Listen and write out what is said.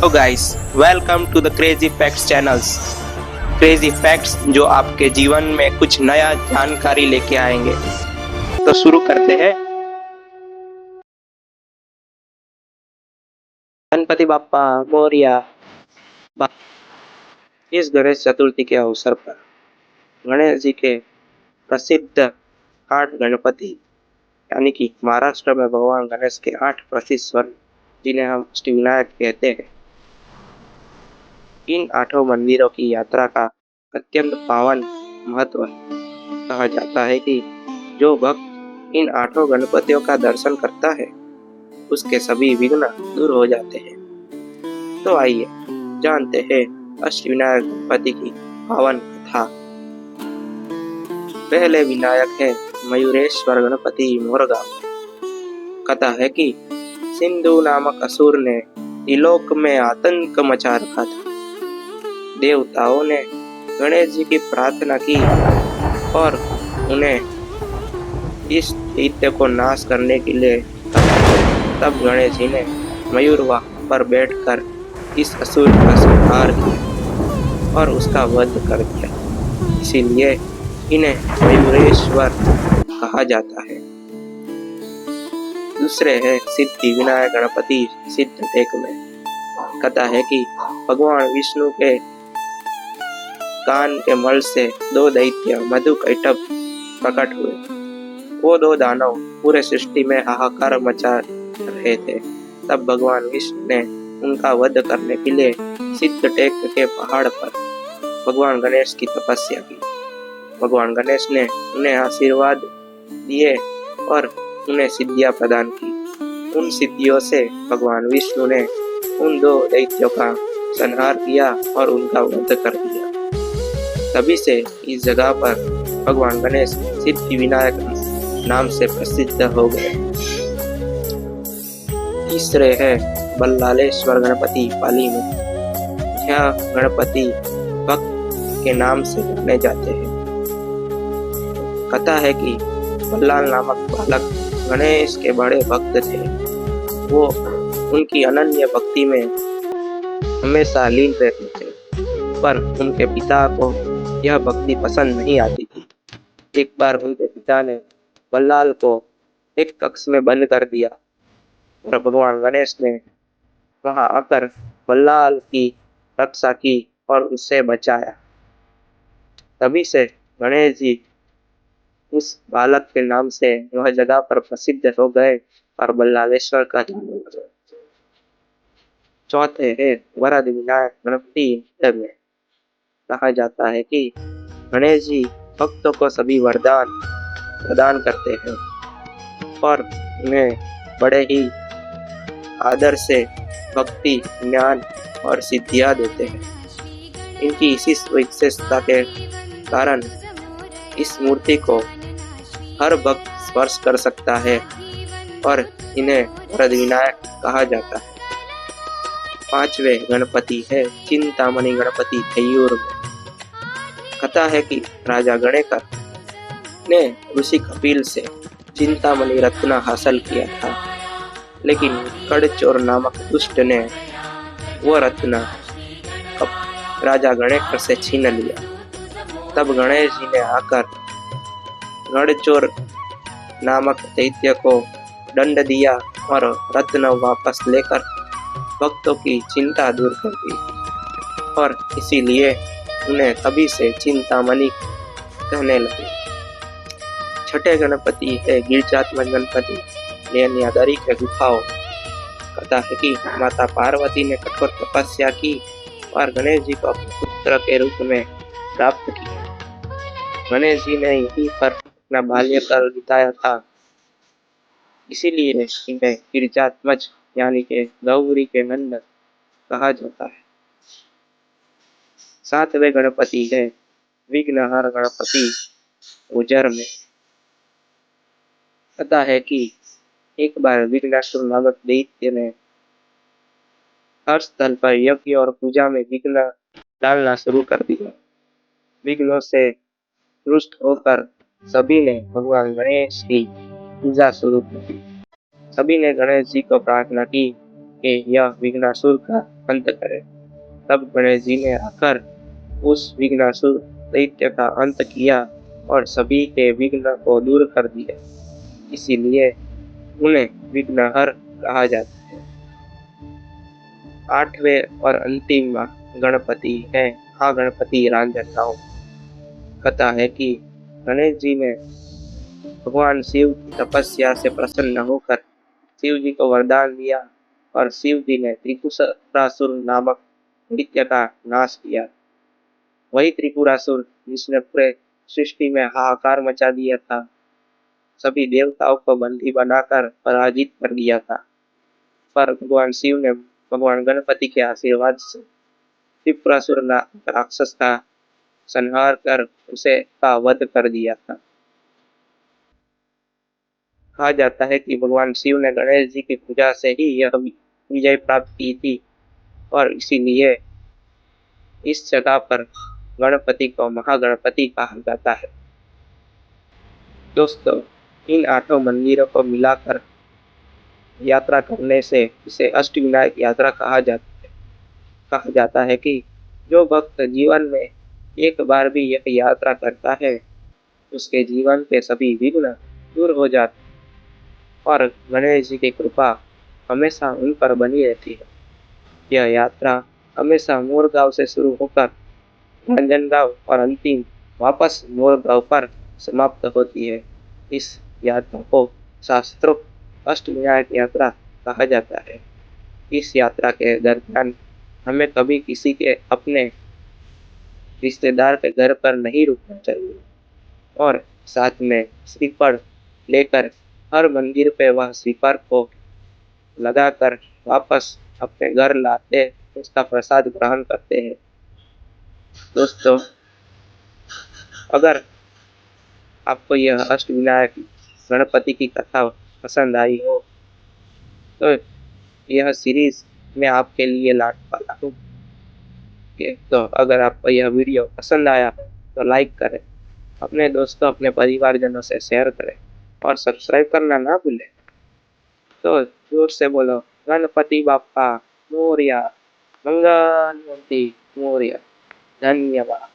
Hello guys, welcome to the crazy facts channels. Crazy facts जो आपके जीवन में कुछ नया जानकारी लेके आएंगे। तो शुरू करते हैं। गणपति बाप्पा मोरिया। इस गणेश चतुर्थी के अवसर पर गणेश जी के प्रसिद्ध 8 गणपति यानी कि महाराष्ट्र में भगवान गणेश के 8 प्रसिद्ध स्वर जिन्हें हम अष्टविनायक कहते हैं, इन 8 मंदिरों की यात्रा का अत्यंत पावन महत्व कहा जाता है कि जो भक्त इन 8 गणपतियों का दर्शन करता है उसके सभी विघ्न दूर हो जाते हैं। तो आइए जानते हैं अष्टविनायक गणपति की पावन कथा। पहले विनायक है मयूरेश्वर गणपति मोरगांव। कथा है कि सिंधु नामक असुर ने त्रिलोक में आतंक मचा रखा था। देवताओं ने गणेश जी की प्रार्थना की और उन्हें इस दैत्य को नाश करने के लिए तब गणेश जी ने मयूर वाहन पर बैठकर इस असुर का संहार किया और उसका वध कर दिया। इसीलिए इन्हें मयूरेश्वर कहा जाता है। दूसरे है सिद्धि विनायक गणपति सिद्धटेक में। कथा है कि भगवान विष्णु के कान के मल से 2 दैत्य मधुकैटभ प्रकट हुए। वो 2 दानव पूरे सृष्टि में हाहाकार मचा रहे थे। तब भगवान विष्णु ने उनका वध करने के लिए सिद्धटेक के पहाड़ पर भगवान गणेश की तपस्या की। भगवान गणेश ने उन्हें आशीर्वाद दिए और उन्हें सिद्धियां प्रदान की। उन सिद्धियों से भगवान विष्णु ने उन 2 दैत्यों का संहार किया और उनका वध कर दिया। तभी से इस जगह पर भगवान गणेश सिद्धि विनायक नाम से प्रसिद्ध हो गए। तीसरे है बल्लालेश्वर गणपति पाली में। यह गणपति भक्त के नाम से जाने जाते हैं। कथा है कि बल्लाल नामक बालक गणेश के बड़े भक्त थे। वो उनकी अनन्य भक्ति में हमेशा लीन रहते थे, पर उनके पिता को यह भक्ति पसंद नहीं आती थी। एक बार उनके पिता ने बल्लाल को एक कक्ष में बंद कर दिया और भगवान गणेश ने वहां आकर बल्लाल की रक्षा की और उसे बचाया। तभी से गणेश जी उस बालक के नाम से वह जगह पर प्रसिद्ध हो गए और बल्लालेश्वर का नाम हो गया। चौथे है वरद विनायक गणपति में। कहा जाता है कि गणेश जी भक्तों को सभी वरदान प्रदान करते हैं और उन्हें बड़े ही आदर से भक्ति, ज्ञान और सिद्धियां देते हैं। इनकी इसी विशेषता के कारण इस मूर्ति को हर भक्त स्पर्श कर सकता है और इन्हें वरद विनायक कहा जाता है। 5वें गणपति है चिंतामणि गणपति थैयूर में। कथा है कि राजा गणेकर ने ऋषि कपिल से चिंतामणि रत्न हासिल किया था, लेकिन कड़चोर नामक दुष्ट ने वो रत्न राजा गणेकर से छीन लिया। तब गणेश जी ने आकर गड़चोर नामक दैत्य को दंड दिया और रत्न वापस लेकर भक्तों की चिंता दूर कर दी और इसीलिए उन्हें तभी से चिंतामणि कहने लगे। 6ठे गणपति है गिरिजात्मज गणपति लेनियादरी के गुफाओं। कथा है कि माता पार्वती ने कठोर तपस्या की और गणेश जी को अपने पुत्र के रूप में प्राप्त किया। गणेश जी ने यहीं पर अपना बाल्यकाल बिताया था, इसीलिए इन्हें गिरिजात्मज यानी के गौरी के नंदन कहा जाता है। 7वें गणपति है विघ्नहर गणपति उज्जैन में। कथा है कि एक बार विघ्नासुर नामक दैत्य ने हर स्थल पर यज्ञ और पूजा में विघ्न डालना शुरू कर दिया। विघ्नों से रुष्ट होकर सभी ने भगवान गणेश की पूजा शुरू कर दी। सभी ने गणेश जी को प्रार्थना की कि यह विघ्नासुर का अंत करे। तब गणेश जी ने आकर उस विघ्नासुर दैत्य का अंत किया और सभी के विघ्न को दूर कर दिया। इसीलिए उन्हें विघ्नहर कहा जाता है। आठवें और अंतिम गणपति है गणपति रांझनराव। कथा है कि गणेश जी ने भगवान शिव की तपस्या से प्रसन्न होकर शिव जी को वरदान दिया और शिव जी ने त्रिपुरासुर नामक दैत्य का नाश किया। वही त्रिपुरासुर जिसने पूरे सृष्टि में हाहाकार मचा दिया था, सभी देवताओं को बंदी बनाकर पराजित कर दिया था। पर भगवान शिव ने भगवान गणपति के आशीर्वाद से त्रिपुरासुर राक्षस का संहार कर उसे का वध कर दिया था। कहा जाता है कि भगवान शिव ने गणेश जी की पूजा से ही यह विजय प्राप्त की थी और इसीलिए इस जगह पर गणपति को महागणपति कहा जाता है। दोस्तों, इन 8 मंदिरों को मिलाकर यात्रा करने से इसे अष्टविनायक यात्रा कहा जाता है कि जो भक्त जीवन में एक बार भी यह यात्रा करता है, उसके जीवन के सभी विघ्न दूर हो जाते और गणेश जी की कृपा हमेशा उन पर बनी रहती है। यह यात्रा हमेशा मोरगांव से शुरू होकर रांजनगांव और अंतिम वापस मोरगांव पर समाप्त होती है। इस यात्रा को शास्त्रोक्त अष्टविनायक यात्रा कहा जाता है। इस यात्रा के दरमियान हमें कभी किसी के अपने रिश्तेदार के घर पर नहीं रुकना चाहिए और साथ में श्रीफल लेकर हर मंदिर पे वह श्रीफल को लगाकर वापस अपने घर लाते उसका प्रसाद ग्रहण करते हैं। दोस्तों, अगर आपको यह अष्टविनायक गणपति की कथा पसंद आई हो तो यह सीरीज मैं आपके लिए लाने वाला हूँ। तो अगर आपको यह वीडियो पसंद आया तो लाइक करें, अपने दोस्तों अपने परिवारजनों से शेयर करें और सब्सक्राइब करना ना भूलें। तो जोर से बोलो गणपति बाप्पा मोरया, मंगल मूर्ति मोरया। धन्यवाद।